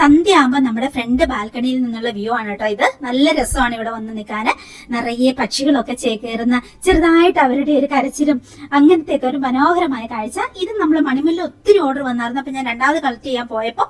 സന്ധ്യ ആകുമ്പോൾ നമ്മുടെ ഫ്രണ്ട് ബാൽക്കണിയിൽ നിന്നുള്ള വ്യൂ ആണ് കേട്ടോ ഇത്. നല്ല രസമാണ് ഇവിടെ വന്ന് നിൽക്കാൻ. നിറയെ പക്ഷികളൊക്കെ ചേക്കേറുന്ന, ചെറുതായിട്ട് അവരുടെ ഒരു കരച്ചിലും അങ്ങനത്തെ ഒക്കെ ഒരു മനോഹരമായ കാഴ്ച. ഇത് നമ്മൾ മണിമല്ലിൽ ഒത്തിരി ഓർഡർ വന്നായിരുന്നു. അപ്പൊ ഞാൻ രണ്ടാമത് കളക്ട് ചെയ്യാൻ പോയപ്പോൾ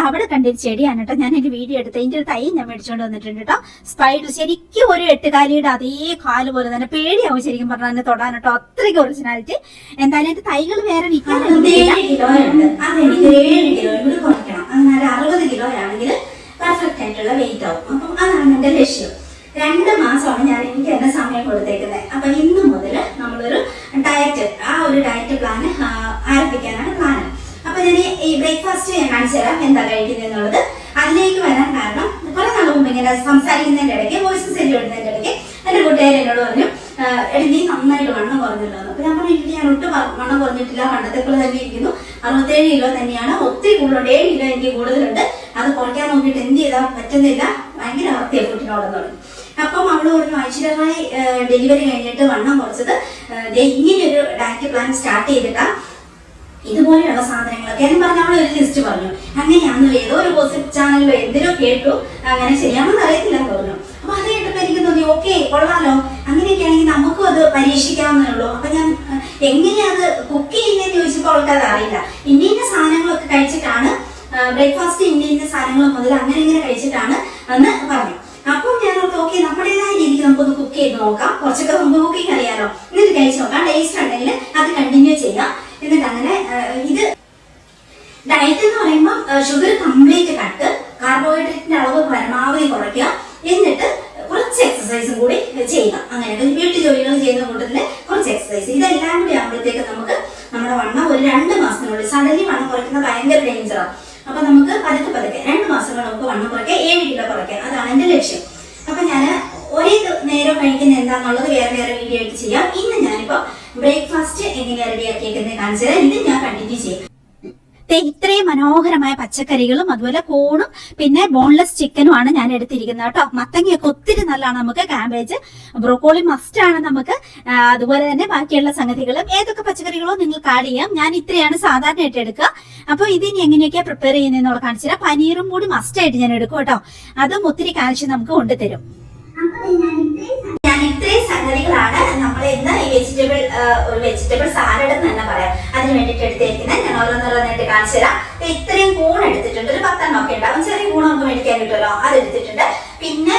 അവിടെ കണ്ടൊരു ചെടിയാണ് കേട്ടോ. ഞാൻ എന്റെ വീഡിയോ എടുത്ത് ഇതിന്റെ ഒരു തൈ ഞാൻ മേടിച്ചുകൊണ്ട് വന്നിട്ടുണ്ട് കേട്ടോ. സ്പൈഡർ ശരിക്കും ഒരു എട്ടുകാലിയുടെ അതേ കാല് പോലെ തന്നെ, പേടിയാവും ശരിക്കും പറഞ്ഞാൽ തന്നെ തൊടാൻ കേട്ടോ. അത്രയ്ക്ക് ഒറിജിനാലിറ്റി. എന്തായാലും എന്റെ തൈകൾ വേറെ നിൽക്കാൻ 7 കിലോ ഉണ്ട്. അതെനിക്ക് 7 കിലോ കൂടി കുറയ്ക്കണം. അങ്ങനെ 60 കിലോ ആണെങ്കിൽ പെർഫെക്റ്റ് ആയിട്ടുള്ള വെയിറ്റ് ആവും. അപ്പം അതാണ് എന്റെ ലക്ഷ്യം. 2 മാസമാണ് ഞാൻ എനിക്ക് എന്നെ സമയം കൊടുത്തേക്കുന്നത്. അപ്പൊ ഇന്ന് മുതൽ നമ്മളൊരു ഡയറ്റ്, ആ ഒരു ഡയറ്റ് പ്ലാൻ ആരംഭിക്കാനാണ് പ്ലാൻ. അപ്പൊ ഞാൻ ഈ ബ്രേക്ക്ഫാസ്റ്റ് ഞാൻ കാണിച്ചു തരാം എന്താ കഴിക്കുന്നത് എന്നുള്ളത്. അതിലേക്ക് വരാൻ കാരണം കുറെ നാൾ മുമ്പ് ഇങ്ങനെ സംസാരിക്കുന്നതിന്റെ ഇടയ്ക്ക്, വോയിസ് സെൻഡ് ഇടുന്നതിന്റെ ഇടയ്ക്ക് എന്റെ കൂട്ടുകാർ എന്നോട് പറഞ്ഞു, എടി നീ നന്നായിട്ട് വണ്ണം കുറഞ്ഞല്ലോ. അപ്പൊ ഞാൻ പറഞ്ഞു, ഞാൻ ഒട്ടും വണ്ണം കുറഞ്ഞിട്ടില്ല, പണ്ടത്തെക്കുള്ള തന്നെ ഇരിക്കുന്നു. 67 കിലോ തന്നെയാണ്. ഒത്തിരി കൂടുതലുണ്ട്, 7 കിലോ എനിക്ക് കൂടുതലുണ്ട്. അത് കുറയ്ക്കാൻ നോക്കിയിട്ട് എന്ത് ചെയ്താൽ പറ്റുന്നില്ല, ഭയങ്കര അവസ്ഥയെ കുട്ടിനോടെന്ന് പറഞ്ഞു. അപ്പം അവള് പറഞ്ഞു, ഐശ്വര്യമായി ഡെലിവറി കഴിഞ്ഞിട്ട് വണ്ണം കുറച്ചത് ഇങ്ങനെയൊരു ഡയറ്റ് പ്ലാൻ സ്റ്റാർട്ട് ചെയ്തിട്ടാ ഇതുപോലെയുള്ള സാധനങ്ങളൊക്കെ എന്ന് പറഞ്ഞ അവൾ ഒരു ലിസ്റ്റ് പറഞ്ഞു. അങ്ങനെയാണെന്ന് ഏതോ ഒരു ഗോസിപ്പ് ചാനലിലോ എന്തിനോ കേട്ടു. അങ്ങനെ ശരിയാണെന്ന് അറിയത്തില്ല തോന്നുന്നു. അപ്പൊ അത് കേട്ടപ്പോ എനിക്ക് തോന്നി, ഓക്കെ കൊള്ളാലോ, അങ്ങനെയൊക്കെ ആണെങ്കിൽ നമുക്കും അത് പരീക്ഷിക്കാവുന്നേ ഉള്ളൂ. അപ്പൊ ഞാൻ എങ്ങനെയാ അത് കുക്ക് ചെയ്യുന്നതെന്ന് ചോദിച്ചപ്പോൾ അവൾക്ക് അത് അറിയില്ല. ഇന്ന സാധനങ്ങളൊക്കെ കഴിച്ചിട്ടാണ് ബ്രേക്ക്ഫാസ്റ്റ്, ഇന്ന സാധനങ്ങൾ മുതൽ അങ്ങനെ ഇങ്ങനെ കഴിച്ചിട്ടാണ് എന്ന് പറഞ്ഞു. അപ്പം ഞാൻ ഓക്കെ, നമ്മുടേതായ രീതിക്ക് നമുക്കൊന്ന് കുക്ക് ചെയ്ത് നോക്കാം. കുറച്ചൊക്കെ നമുക്ക് കുക്കിംഗ് അറിയാലോ, എന്നിട്ട് കഴിച്ച് നോക്കാം. ടേസ്റ്റ് ഉണ്ടെങ്കിൽ അത് കണ്ടിന്യൂ ചെയ്യാം. എന്നിട്ട് അങ്ങനെ ഇത് ഡയറ്റ് എന്ന് പറയുമ്പോൾ ഷുഗർ കംപ്ലീറ്റ് കട്ട്, കാർബോഹൈഡ്രേറ്റിന്റെ അളവ് പരമാവധി കുറയ്ക്കുക, എന്നിട്ട് കുറച്ച് എക്സസൈസും കൂടി ചെയ്യുക. അങ്ങനെ വീട്ടു ജോലികൾ ചെയ്യുന്ന കൂട്ടത്തില് കുറച്ച് എക്സസൈസ്, ഇതെല്ലാം കൂടി ആകുമ്പോഴത്തേക്ക് നമുക്ക് നമ്മുടെ വണ്ണം ഒരു 2 മാസത്തിനുള്ളിൽ, സഡൻലി വണ്ണം കുറയ്ക്കുന്നത് ഭയങ്കര ഡേഞ്ചറാണ്. അപ്പൊ നമുക്ക് പതുക്കെ 2 മാസങ്ങൾ നമുക്ക് വണ്ണം കുറയ്ക്കാം, 7 കിലോ കുറയ്ക്കാം. അതാണ് എന്റെ ലക്ഷ്യം. അപ്പൊ ഞാൻ ഒരേ നേരം കഴിക്കുന്ന എന്താണെന്നുള്ളത് വേറെ വേറെ വീഡിയോ ആയിട്ട് ചെയ്യാം. ഇന്ന് ഞാനിപ്പോ ബ്രേക്ക്ഫാസ്റ്റ് എങ്ങനെയാണ് റെഡിയാക്കിയേക്കുന്നത് കാണിച്ചു തരാം. ഇത് ഞാൻ കണ്ടിന്യൂ ചെയ്യും. ഇത്രയും മനോഹരമായ പച്ചക്കറികളും അതുപോലെ കൂണും പിന്നെ ബോൺലെസ് ചിക്കനുമാണ് ഞാൻ എടുത്തിരിക്കുന്നത് കേട്ടോ. മത്തങ്ങയൊക്കെ ഒത്തിരി നല്ലതാണ് നമുക്ക്. കാബേജ്, ബ്രോക്കോളി മസ്റ്റ് ആണ് നമുക്ക്. അതുപോലെ തന്നെ ബാക്കിയുള്ള സംഗതികളും ഏതൊക്കെ പച്ചക്കറികളോ നിങ്ങൾക്ക് ആഡ് ചെയ്യാം. ഞാൻ ഇത്രയാണ് സാധാരണയായിട്ട് എടുക്കുക. അപ്പൊ ഇതിനി എങ്ങനെയൊക്കെയാ പ്രിപ്പയർ ചെയ്യുന്നതെന്നുള്ള കാണിച്ചു തരാം. പനീറും കൂടി മസ്റ്റ് ആയിട്ട് ഞാൻ എടുക്കും കേട്ടോ. അതും ഒത്തിരി കാൽഷ്യം നമുക്ക് കൊണ്ടുതരും. ഞാൻ ഇത്രയും സംഗതികളാണ് നമ്മൾ ഇന്ന് ഈ ഒരു വെജിറ്റബിൾ സാലഡ് എന്ന് തന്നെ പറയാം, അതിന് വേണ്ടിട്ട് എടുത്തിരിക്കുന്നത്. ഞാൻ ഓരോന്നോരോന്നായിട്ട് കാണിച്ചു തരാം. ഇത്രയും കൂൺ എടുത്തിട്ടുണ്ട്, ഒരു 10 എണ്ണം ഒക്കെ ഉണ്ടാവും. ചെറിയ കൂൺ നമുക്ക് മേടിക്കാൻ കിട്ടുമല്ലോ, അത് എടുത്തിട്ടുണ്ട്. പിന്നെ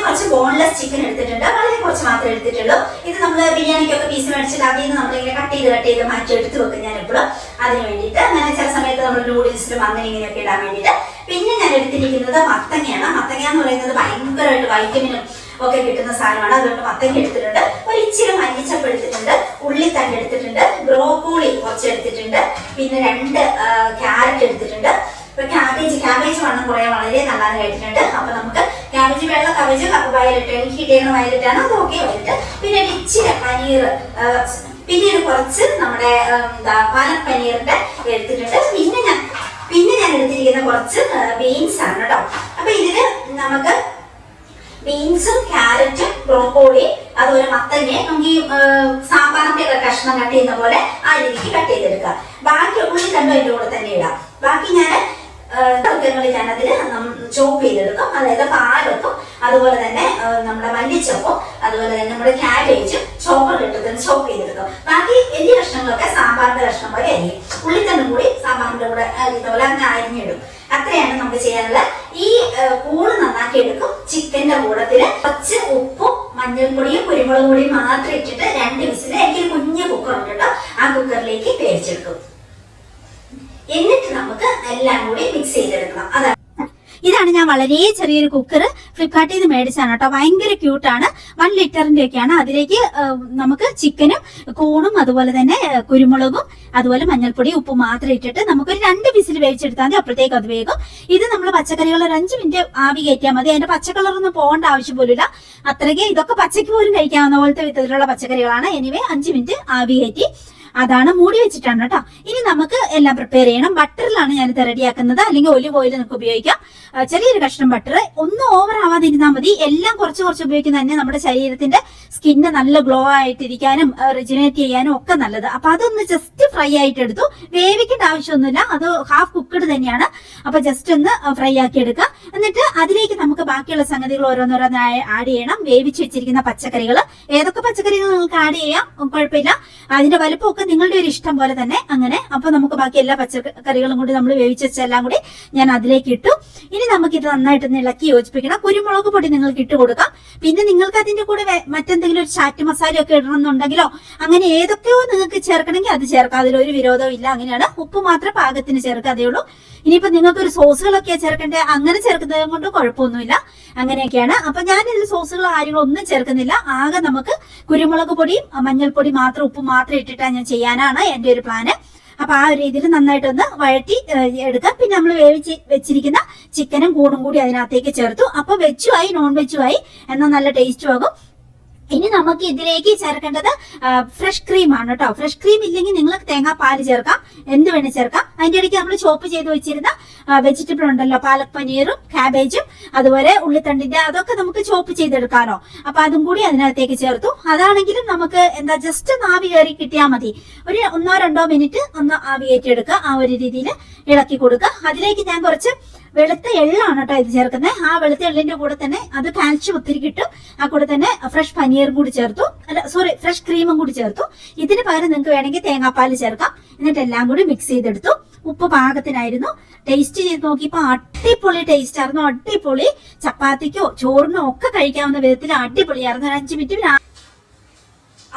കുറച്ച് ബോൺലെസ് ചിക്കൻ എടുത്തിട്ടുണ്ട്, വളരെ കുറച്ച് മാത്രമേ എടുത്തിട്ടുള്ളൂ. ഇത് നമ്മൾ ബിരിയാണിക്കൊക്കെ പീസ് മേടിച്ചിട്ട് അതിൽ നിന്ന് നമ്മളിങ്ങനെ കട്ട് ചെയ്ത് മാറ്റി എടുത്ത് വെക്കും ഞാൻ എപ്പോഴും, അതിന് വേണ്ടിയിട്ട്. അങ്ങനെ ചില സമയത്ത് നമ്മൾ നൂഡിൽസിലും അങ്ങനെ ഇങ്ങനെയൊക്കെ ഇടാൻ വേണ്ടിയിട്ട്. പിന്നെ ഞാൻ എടുത്തിരിക്കുന്നത് മത്തങ്ങയാണ്. മത്തങ്ങ എന്ന് പറയുന്നത് ഭയങ്കരമായിട്ട് വൈറ്റമിനും ഒക്കെ കിട്ടുന്ന സാധനമാണ്. അതുകൊണ്ട് മത്തങ്ങ എടുത്തിട്ടുണ്ട്. ഒരു ഇച്ചിരി മല്ലിച്ചപ്പ് എടുത്തിട്ടുണ്ട്, ഉള്ളിത്തണ്ട് എടുത്തിട്ടുണ്ട്, ബ്രോക്കോളി കുറച്ച് എടുത്തിട്ടുണ്ട്, പിന്നെ 2 ക്യാരറ്റ് എടുത്തിട്ടുണ്ട്. ക്യാബേജ് വണ്ണം കുറയാൻ വളരെ നല്ലതാണ് കഴിച്ചിട്ടുണ്ട്. അപ്പൊ നമുക്ക് ക്യാബേജ്, വെള്ള ക്യാബേജ്, വയലറ്റ്, എനിക്ക് കിട്ടിയിരുന്ന വയലറ്റാണ്, അത് ഓക്കെ വയലറ്റ്. പിന്നെ ഇച്ചിരി പനീർ, പിന്നീട് കുറച്ച് നമ്മുടെ പാലക് പനീറിന്റെ എടുത്തിട്ടുണ്ട്. പിന്നെ ഞാൻ എടുത്തിരിക്കുന്ന കുറച്ച് ബീൻസ് ആണ് കേട്ടോ. അപ്പൊ ഇതിന് നമുക്ക് ബീൻസും ക്യാരറ്റും ബ്രോക്കോളി അതുപോലെ മത്തങ്ങ നമുക്ക് ഈ സാമ്പാറിന്റെ കഷ്ണം കട്ട് ചെയ്യുന്ന പോലെ ആ രീതിക്ക് കട്ട് ചെയ്തെടുക്കുക. ബാക്കി ഉള്ളിത്തണ്ടും അതിന്റെ കൂടെ തന്നെ ഇടാം. ബാക്കി ഞാനതിൽ ചോപ്പ് ചെയ്തെടുക്കും. അതായത് പാലൊക്കും അതുപോലെ തന്നെ നമ്മുടെ മല്ലിച്ചപ്പും അതുപോലെ തന്നെ നമ്മുടെ ക്യാബേജും ചോപ്പറിലിട്ട് ചോപ്പ് ചെയ്തെടുക്കും. ബാക്കി വലിയ കഷ്ണങ്ങളൊക്കെ സാമ്പാറിന്റെ കഷ്ണം പോലെ ആയിരിക്കും. ഉള്ളിത്തണ്ടും കൂടി സാമ്പാറിന്റെ കൂടെ ഇതുപോലെ അങ്ങനെ അരിഞ്ഞിടും. അത്രയാണ് നമുക്ക് ചെയ്യാനുള്ളത്. ഈ കൂണ് നന്നാക്കി എടുക്കും. ചിക്കന്റെ കൂടത്തില് കുറച്ച് ഉപ്പും മഞ്ഞൾപ്പൊടിയും കുരുമുളക് പൊടിയും മാത്രം ഇട്ടിട്ട് 2 വിസിൽ, എനിക്കൊരു കുഞ്ഞു കുക്കർ ഉണ്ട് കേട്ടോ, ആ കുക്കറിലേക്ക് വേവിച്ചെടുക്കും. എന്നിട്ട് നമുക്ക് എല്ലാം കൂടി മിക്സ് ചെയ്തെടുക്കണം. അതാണ് ഇതാണ് ഞാൻ വളരെ ചെറിയൊരു കുക്കർ ഫ്ലിപ്കാർട്ടിൽ നിന്ന് മേടിച്ചാണ് കേട്ടോ. ഭയങ്കര ക്യൂട്ടാണ്. 1 ലിറ്ററിന്റെ ഒക്കെയാണ്. അതിലേക്ക് നമുക്ക് ചിക്കനും കൂണും അതുപോലെ തന്നെ കുരുമുളകും അതുപോലെ മഞ്ഞൾപ്പൊടി ഉപ്പ് മാത്രം ഇട്ടിട്ട് നമുക്കൊരു 2 വിസിൽ വേവിച്ചെടുത്താൽ മതി. അപ്പോഴത്തേക്ക് അത് വേഗം. ഇത് നമ്മൾ പച്ചക്കറികൾ ഒരു 5 മിനിറ്റ് ആവി കയറ്റിയാൽ മതി. അതിന്റെ പച്ചക്കളറൊന്നും പോകേണ്ട ആവശ്യം പോലില്ല. അത്രയ്ക്ക് ഇതൊക്കെ പച്ചയ്ക്ക് പോലും കഴിക്കാവുന്ന പോലത്തെ വിധത്തിലുള്ള പച്ചക്കറികളാണ്. എനിവേ 5 മിനിറ്റ് ആവി കയറ്റി അതാണ് മൂടി വെച്ചിട്ടാണ് കേട്ടോ. ഇനി നമുക്ക് എല്ലാം പ്രിപ്പയർ ചെയ്യണം. ബട്ടറിലാണ് ഞാനിത് റെഡിയാക്കുന്നത്, അല്ലെങ്കിൽ ഒലിവ് ഓയിൽ നമുക്ക് ഉപയോഗിക്കാം. ചെറിയൊരു കഷ്ണം ബട്ടർ, ഒന്നും ഓവർ ആവാതിരുന്നാൽ മതി. എല്ലാം കുറച്ച് കുറച്ച് ഉപയോഗിക്കുന്ന തന്നെ നമ്മുടെ ശരീരത്തിന്റെ സ്കിന്ന് നല്ല ഗ്ലോ ആയിട്ടിരിക്കാനും റിജനേറ്റ് ചെയ്യാനും ഒക്കെ നല്ലത്. അപ്പൊ അതൊന്ന് ജസ്റ്റ് ഫ്രൈ ആയിട്ട് എടുത്തു. വേവിക്കേണ്ട ആവശ്യമൊന്നുമില്ല, അത് ഹാഫ് കുക്കഡ് തന്നെയാണ്. അപ്പൊ ജസ്റ്റ് ഒന്ന് ഫ്രൈ ആക്കി എടുക്കുക. എന്നിട്ട് അതിലേക്ക് നമുക്ക് ബാക്കിയുള്ള സംഗതികൾ ഓരോന്നോരോന്നായി ആഡ് ചെയ്യണം. വേവിച്ച് വെച്ചിരിക്കുന്ന പച്ചക്കറികൾ, ഏതൊക്കെ പച്ചക്കറികൾ നിങ്ങൾക്ക് ആഡ് ചെയ്യാം, കുഴപ്പമില്ല. അതിന്റെ വലുപ്പമൊക്കെ നിങ്ങളുടെ ഒരു ഇഷ്ടം പോലെ തന്നെ. അങ്ങനെ അപ്പൊ നമുക്ക് ബാക്കി എല്ലാ പച്ചക്കറികളും കൂടി നമ്മൾ വേവിച്ച് വെച്ചെല്ലാം കൂടി ഞാൻ അതിലേക്ക് ഇട്ടു. ഇനി നമുക്ക് ഇത് നന്നായിട്ട് ഇളക്കി യോജിപ്പിക്കണം. കുരുമുളക് പൊടി നിങ്ങൾക്ക് ഇട്ട് കൊടുക്കാം. പിന്നെ നിങ്ങൾക്ക് അതിന്റെ കൂടെ മറ്റെന്തെങ്കിലും ഒരു ചാറ്റ് മസാല ഒക്കെ ഇടണമെന്നുണ്ടെങ്കിലോ അങ്ങനെ ഏതൊക്കെയോ നിങ്ങൾക്ക് ചേർക്കണമെങ്കിൽ അത് ചേർക്കാം. അതിലൊരു വിരോധവും ഇല്ല. അങ്ങനെയാണ്. ഉപ്പ് മാത്രം പാകത്തിന് ചേർക്കാതേ ഉള്ളൂ. ഇനിയിപ്പോ നിങ്ങൾക്ക് ഒരു സോസുകളൊക്കെ ചേർക്കണ്ടേ, അങ്ങനെ ചേർക്കുന്നത് കൊണ്ട് കുഴപ്പമൊന്നുമില്ല. അങ്ങനെയൊക്കെയാണ്. അപ്പൊ ഞാൻ ഇതിൽ സോസുകളോ കാര്യങ്ങളോ ഒന്നും ചേർക്കുന്നില്ല. ആകെ നമുക്ക് കുരുമുളക് പൊടിയും മഞ്ഞൾപ്പൊടി മാത്രം ഉപ്പ് മാത്രം ഇട്ടിട്ടാണ് ഞാൻ ചെയ്യാനാണ് എന്റെ ഒരു പ്ലാന്. അപ്പൊ ആ ഒരു രീതിയിൽ നന്നായിട്ടൊന്ന് വഴറ്റി എടുക്കാം. പിന്നെ നമ്മൾ വേവിച്ച് വെച്ചിരിക്കുന്ന ചിക്കനും കൂണും കൂടി അതിനകത്തേക്ക് ചേർത്തു. അപ്പൊ വെച്ചുമായി നോൺ വെച്ചുമായി, എന്നാൽ നല്ല ടേസ്റ്റും ആകും. ഇനി നമുക്ക് ഇതിലേക്ക് ചേർക്കേണ്ടത് ഫ്രഷ് ക്രീം ആണ് കേട്ടോ. ഫ്രഷ് ക്രീം ഇല്ലെങ്കിൽ നിങ്ങൾ തേങ്ങാപ്പാല് ചേർക്കാം, എന്ത് വേണേ ചേർക്കാം. അതിന്റെ ഇടയ്ക്ക് നമ്മൾ ചോപ്പ് ചെയ്ത് വെച്ചിരുന്ന വെജിറ്റബിൾ ഉണ്ടല്ലോ, പാലക് പനീറും കാബേജും അതുപോലെ ഉള്ളിത്തണ്ടിന്റെ, അതൊക്കെ നമുക്ക് ചോപ്പ് ചെയ്തെടുക്കാനോ. അപ്പൊ അതും കൂടി അതിനകത്തേക്ക് ചേർത്തു. അതാണെങ്കിലും നമുക്ക് എന്താ ജസ്റ്റ് ഒന്ന് ആവി കയറി കിട്ടിയാൽ മതി. ഒരു 1-2 മിനിറ്റ് ഒന്ന് ആവി കയറ്റി എടുക്കുക. ആ ഒരു രീതിയിൽ ഇളക്കി കൊടുക്കുക. അതിലേക്ക് ഞാൻ കുറച്ച് വെളുത്ത എള്ളാണ് കേട്ടോ ഇത് ചേർക്കുന്നത്. ആ വെളുത്ത എള്ളിന്റെ കൂടെ തന്നെ അത് കാൽഷ്യം ഒത്തിരി കിട്ടും. ആ കൂടെ തന്നെ ഫ്രഷ് പനീറും കൂടി ചേർത്തു, ഫ്രഷ് ക്രീമും കൂടി ചേർത്തു. ഇതിന് പകരം നിങ്ങൾക്ക് വേണമെങ്കിൽ തേങ്ങാപ്പാൽ ചേർക്കാം. എന്നിട്ട് എല്ലാം കൂടി മിക്സ് ചെയ്തെടുത്തു. ഉപ്പ് പാകത്തിനായിരുന്നു. ടേസ്റ്റ് ചെയ്ത് നോക്കിയപ്പോ അടിപൊളി ടേസ്റ്റ് ആയിരുന്നു. അടിപൊളി. ചപ്പാത്തിക്കോ ചോറിനോ ഒക്കെ കഴിക്കാവുന്ന വിധത്തിൽ അടിപൊളിയായിരുന്നു. 5 മിനിറ്റ്.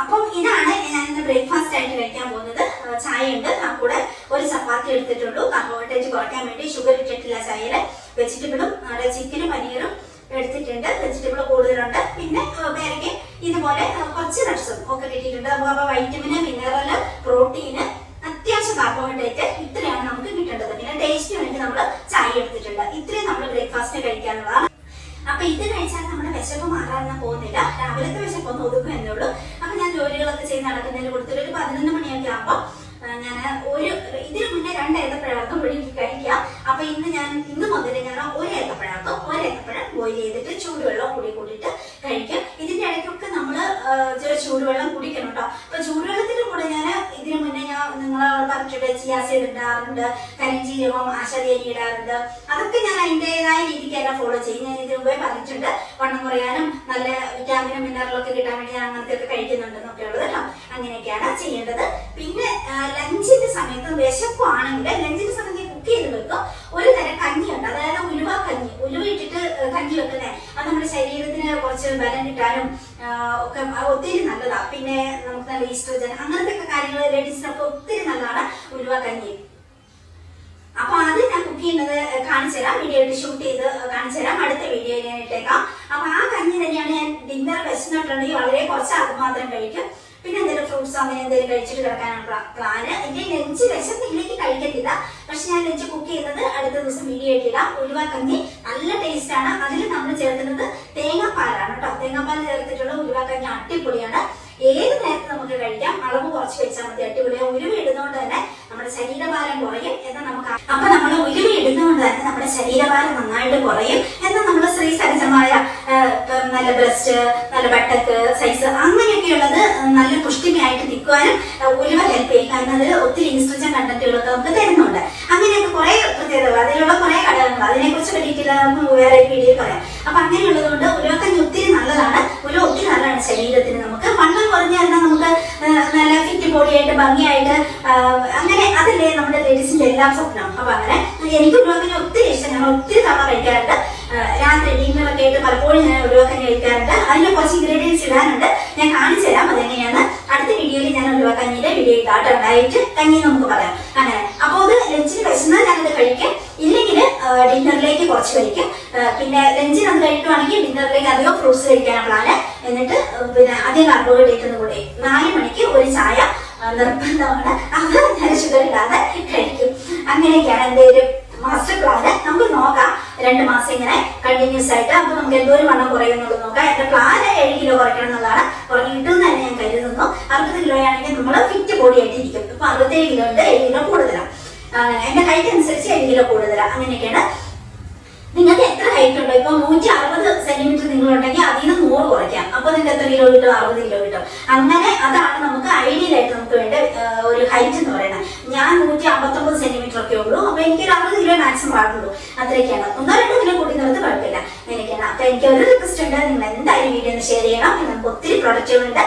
അപ്പം ഇതാണ് ഞാൻ ഇന്ന് ബ്രേക്ക്ഫാസ്റ്റ് ആയിട്ട് കഴിക്കാൻ പോകുന്നത്. ചായ ഉണ്ട്, ആ കൂടെ ഒരു ചപ്പാത്തി എടുത്തിട്ടുള്ളൂ. കാർബോഹൈഡ്രേറ്റ് കുറയ്ക്കാൻ വേണ്ടി. ഷുഗർ ഇട്ടിട്ടില്ല ചായയില്. വെജിറ്റബിളും ചിക്കനും പനീറും എടുത്തിട്ടുണ്ട്. വെജിറ്റബിൾ കൂടുതലുണ്ട്. പിന്നെ വേറെ ഇതുപോലെ കുറച്ച് നട്ട്സും ഒക്കെ കിട്ടിയിട്ടുണ്ട്. നമുക്ക് വൈറ്റമിന്, മിനറല്, പ്രോട്ടീന്, അത്യാവശ്യം കാർബോഹൈഡ്രേറ്റ്, ഇത്രയാണ് നമുക്ക് കിട്ടേണ്ടത്. പിന്നെ ടേസ്റ്റിന് വേണ്ടി നമ്മൾ ചായ എടുത്തിട്ടുണ്ട്. ഇത്രയും നമ്മൾ ബ്രേക്ക്ഫാസ്റ്റ് കഴിക്കാനുള്ളതാണ്. അപ്പൊ ഇത് കഴിച്ചാൽ നമ്മുടെ വിശപ്പ് മാറാനൊന്നും പോകുന്നില്ല. രാവിലത്തെ വിശപ്പ് ഒന്ന് ഒതുക്കും എന്നേ ഉള്ളൂ. അപ്പൊ ഞാൻ ജോലികളൊക്കെ ചെയ്ത് നടക്കുന്നതിന് കൊടുത്തിട്ട് ഒരു 11 മണിയൊക്കെ ആകുമ്പോൾ ഞാൻ ഇതിനു മുന്നേ 2 ഏത്തപ്പഴം ഒഴുകി കഴിക്കാം. അപ്പൊ ഇന്ന് മുതൽ ഞാൻ ഒരു ഏത്തപ്പഴം ബോയിൽ ചെയ്തിട്ട് ചൂടുവെള്ളം കൂട്ടിയിട്ട് കഴിക്കും. ഇതിന്റെ ഇടയ്ക്കൊക്കെ നമ്മള് ചൂടുവെള്ളം കുടിക്കണം കേട്ടോ. അപ്പൊ ചൂടുവെള്ളത്തിന്റെ കൂടെ ഞാൻ ഇതിനു മുന്നേ നിങ്ങളെ പറഞ്ഞിട്ട് ചിയാസീഡ് ഇടാറുണ്ട്, കരിഞ്ജീരകം, ആശാരിയരി ഇടാറുണ്ട്. അതൊക്കെ ഞാൻ അതിൻ്റെതായ രീതിക്കെല്ലാം ഫോളോ ചെയ്യും. ഞാൻ ഇതിനു മുമ്പേ പറഞ്ഞിട്ടുണ്ട്. വണ്ണം കുറയാനും നല്ല വിറ്റാമിനും മിനറലും ഒക്കെ കിട്ടാൻ വേണ്ടി ഞാൻ അങ്ങനത്തെ ഒക്കെ കഴിക്കുന്നുണ്ടെന്നൊക്കെ ഉള്ളത് കേട്ടോ. അങ്ങനെയൊക്കെയാണ് ചെയ്യേണ്ടത്. പിന്നെ ലഞ്ചിന്റെ സമയത്ത് വിശപ്പാണെങ്കിൽ ലഞ്ചിന്റെ സമയത്ത് കുക്ക് ചെയ്ത് വെക്കും. ഒരു തരം കഞ്ഞിയുണ്ട്, അതായത് ഉലുവ കഞ്ഞി. ഉലുവ ഇട്ടിട്ട് കഞ്ഞി വെക്കുന്നേ അത് നമ്മുടെ ശരീരത്തിന് കുറച്ച് ബലം കിട്ടാനും ഒക്കെ ഒത്തിരി നല്ലതാ. പിന്നെ നമുക്ക് നല്ല ഈസ്ട്രോജൻ അങ്ങനത്തെ ഒക്കെ കാര്യങ്ങൾ ലേഡീസിനൊക്കെ ഒത്തിരി നല്ലതാണ് ഉലുവ കഞ്ഞി. അപ്പൊ അത് ഞാൻ കുക്ക് ചെയ്യുന്നത് കാണിച്ചു തരാം. വീഡിയോ ആയിട്ട് ഷൂട്ട് ചെയ്ത് കാണിച്ചു തരാം. അടുത്ത വീഡിയോയിൽ ഞാൻ ഇട്ടേക്കാം. അപ്പൊ ആ കഞ്ഞി തന്നെയാണ് ഞാൻ ഡിന്നർ വെച്ചിട്ടുണ്ടെങ്കിൽ വളരെ കുറച്ച് അത് മാത്രം കഴിക്കും. പിന്നെ എന്തെങ്കിലും ഫ്രൂട്ട്സ് അങ്ങനെ എന്തെങ്കിലും കഴിച്ചിട്ട് കിടക്കാനാണ് പ്ലാന്. എന്റെ ലഞ്ച് വിശന്നില്ലെങ്കിൽ കഴിക്കത്തില്ല. പക്ഷെ ഞാൻ ലഞ്ച് കുക്ക് ചെയ്യുന്നത് അടുത്ത ദിവസം വീഡിയോ ആയിട്ടിടാം. ഉലുവ കഞ്ഞി നല്ല ടേസ്റ്റ് ആണ്. അതിൽ നമ്മൾ ചേർക്കുന്നത് തേങ്ങാപ്പാലാണ് കേട്ടോ. തേങ്ങാപ്പാൽ ചേർത്തിട്ടുള്ള ഉലുവ കഞ്ഞി അടിപൊളിയാണ്. ഏത് നേരത്ത് നമുക്ക് കഴിക്കാം. അളവ് കുറച്ച് വെച്ചാൽ മതി. അടിപൊളിയാണ്. ഉലുവ ഇടുന്നതുകൊണ്ട് തന്നെ നമ്മുടെ ശരീരഭാരം കുറയും എന്നാൽ നമുക്ക് അപ്പൊ നമ്മൾ ഉലുവ ഇടുന്നതുകൊണ്ട് തന്നെ നമ്മുടെ ശരീരഭാരം നന്നായിട്ട് കുറയും. എന്നാൽ നമ്മൾ സ്ത്രീ സഹജമായ നല്ല ബ്രസ്റ്റ്, നല്ല ബട്ടക്ക് സൈസ് അങ്ങനെയൊക്കെയുള്ളത് നല്ല പുഷ്ടിമയായിട്ട് നിൽക്കുവാനും ഉലുവ ഹെൽപ്പ് ചെയ്യും. കാരണം അതിൽ ഒത്തിരി ഈസ്ട്രോജൻ കണ്ടന്റുകളൊക്കെ നമുക്ക് തരുന്നുണ്ട്. അങ്ങനെയൊക്കെ കുറെ പ്രത്യേകതകൾ, അതിലുള്ള കുറെ ഘടകങ്ങൾ, അതിനെ കുറിച്ച് ഡീറ്റെയിൽ നമുക്ക് വേറെ വീഡിയോയിൽ പറയാം. അപ്പൊ അങ്ങനെയുള്ളത് കൊണ്ട് ഉലുവക്കഞ്ഞി ഒത്തിരി നല്ലതാണ്. ഉലുവ ഒത്തിരി നല്ലതാണ് ശരീരത്തിന്. നമുക്ക് വണ്ണം കുറഞ്ഞു കഴിഞ്ഞാൽ നമുക്ക് നല്ല ഫിറ്റ് ബോഡിയായിട്ട് ഭംഗിയായിട്ട് അങ്ങനെ അതല്ലേ നമ്മുടെ ലേഡീസിന്റെ എല്ലാം സ്വപ്നം. അപ്പൊ അങ്ങനെ എനിക്ക് ഉലുവക്കഞ്ഞി ഒത്തിരി ഇഷ്ടം. ഞാൻ ഒത്തിരി തവണ കഴിക്കാറുണ്ട്. രാത്രി ഡിന്നറൊക്കെ ആയിട്ട് പലപ്പോഴും ഞാൻ ഉലുവക്കഞ്ഞി കഴിക്കാറുണ്ട്. അതിന് കുറച്ച് ഇൻഗ്രീഡിയൻസ് ഇടാനുണ്ട്. ഞാൻ കാണിച്ചു തരാം അതെങ്ങനെയാണ്. അടുത്ത വീഡിയോയിൽ ഞാൻ ഉലുവക്കഞ്ഞിയുടെ വീഡിയോ ഇട്ടാട്ടോ. ഡയറ്റ് കഞ്ഞി നമുക്ക് പറയാം. അങ്ങനെ അപ്പോൾ അത് ലഞ്ചിന് വിശന്നാൽ ഞാനത് കഴിക്കും, ഇല്ലെങ്കിൽ ഡിന്നറിലേക്ക് കുറച്ച് കഴിക്കും. പിന്നെ ലഞ്ചിന് അത് കഴിക്കുവാണെങ്കിൽ ഡിന്നറിലേക്ക് അധികം ഫ്രൂട്ട്സ് കഴിക്കാനാണ് പ്ലാന്. എന്നിട്ട് പിന്നെ അധികം കാർബോഹൈഡ്രേറ്റ് ഒന്നും കൂടെ 4 മണിക്ക് ഒരു ചായ നിർബന്ധമാണ്. അത് ഞാൻ ഷുഗർ ഇല്ലാതെ കഴിക്കും. അങ്ങനെയൊക്കെയാണ് എൻ്റെ ഒരു മാസ്റ്റർ പ്ലാന്. നമുക്ക് നോക്കാം 2 മാസം ഇങ്ങനെ കണ്ടിന്യൂസ് ആയിട്ട്. അപ്പൊ നമുക്ക് എന്തോരം വണ്ണം കുറയുന്നുള്ളൂ നോക്കാം. എന്റെ പ്ലാന് 7 കിലോ കുറയ്ക്കണം എന്നുള്ളതാണ്. കുറഞ്ഞു കിട്ടുമെന്ന് തന്നെ ഞാൻ കരുതുന്നു. 60 കിലോ ആണെങ്കിൽ നമ്മൾ ഫിറ്റ് ബോഡി ആയിട്ട് ഇരിക്കും. ഇപ്പൊ 67 കിലോ ഉണ്ട്, 7 കിലോ കൂടുതലാണ്. എന്റെ ഹൈറ്റ് അനുസരിച്ച് 7 കിലോ കൂടുതലാണ്. അങ്ങനെയൊക്കെയാണ്. നിങ്ങൾക്ക് എത്ര ഹൈറ്റ് ഉണ്ടോ, ഇപ്പൊ 160 സെന്റിമീറ്റർ നിങ്ങളുണ്ടെങ്കിൽ അതിൽ നിന്ന് 100 കുറയ്ക്കാം. അപ്പൊ നിങ്ങൾക്ക് എത്ര കിലോ കിട്ടും? 60 കിലോ കിട്ടും. അങ്ങനെ അതാണ് നമുക്ക് ഐഡിയൽ ആയിട്ട് നമുക്ക് വേണ്ട ഒരു ഹൈറ്റ് എന്ന് പറയുന്നത്. ഞാൻ 159 സെന്റിമീറ്റർ ഒക്കെ ഉള്ളൂ. അപ്പൊ എനിക്ക് 60 കിലോ മാക്സിമം പാടുള്ളൂ. അത്രയൊക്കെയാണ്. 1-2 കിലോ കൂടി നിർത്ത് കുഴപ്പമില്ല. അങ്ങനെയൊക്കെയാണ്. അപ്പൊ എനിക്ക് ഒരു റിക്വസ്റ്റ് ഉണ്ട്, നിങ്ങൾ എന്തായാലും വീഡിയോ ഒന്ന് ഷെയർ ചെയ്യണം. നമുക്ക് ഒത്തിരി പ്രൊഡക്റ്റുകളുണ്ട്.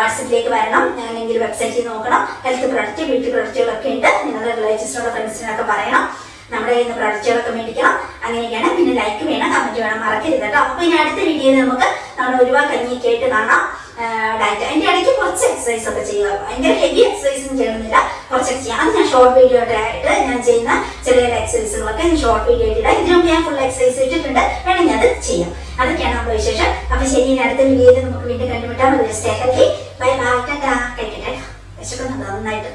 വാട്സപ്പിലേക്ക് വരണം, അല്ലെങ്കിൽ വെബ്സൈറ്റിൽ നോക്കണം. ഹെൽത്ത് പ്രൊഡക്റ്റ്, ബ്യൂട്ടി പ്രൊഡക്റ്റുകളൊക്കെ ഉണ്ട്. നിങ്ങളുടെ റിലേറ്റീവ്സിനോട് ഫ്രണ്ട്സിനൊക്കെ പറയണം. നമ്മുടെ കയ്യിൽ നിന്ന് പ്രൊഡക്റ്റുകളൊക്കെ മേടിക്കണം. അങ്ങനെയൊക്കെയാണ്. പിന്നെ ലൈക്ക് വേണം, കമന്റ് വേണം, മറക്കരുത് കേട്ടോ. അപ്പൊ ഇനി അടുത്ത വീഡിയോയിൽ നമുക്ക് നമ്മുടെ ഒരുപാട് കഞ്ഞിയൊക്കെ ആയിട്ട് കാണാം. ഡയറ്റ് അതിന്റെ ഇടയ്ക്ക് കുറച്ച് എക്സസൈസ് ഒക്കെ ചെയ്യുക. ഭയങ്കര ഹെവി എക്സസൈസ് ഒന്നും ചെയ്യണമെന്നില്ല, കുറച്ചൊക്കെ ചെയ്യാം. അത് ഞാൻ ഷോർട്ട് വീഡിയോ ആയിട്ട് ഞാൻ ചെയ്യുന്ന ചെറിയ എക്സസൈസുകളൊക്കെ ഷോർട്ട് വീഡിയോ ആയിട്ട് ഇടാം. ഇതിനൊക്കെ ഞാൻ ഫുൾ എക്സസൈസ് ഇട്ടിട്ടുണ്ട്, വേണമെങ്കിൽ അത് ചെയ്യാം. അതൊക്കെയാണ് നമ്മുടെ വിശേഷം. അപ്പൊ ശരി, അടുത്ത വീഡിയോയിൽ നമുക്ക് വീണ്ടും കണ്ടുമുട്ടാം. Stay healthy. Bye bye. Tata. കഴിക്കട്ടെ, വിശക്കുന്നുണ്ട് നന്നായിട്ട്.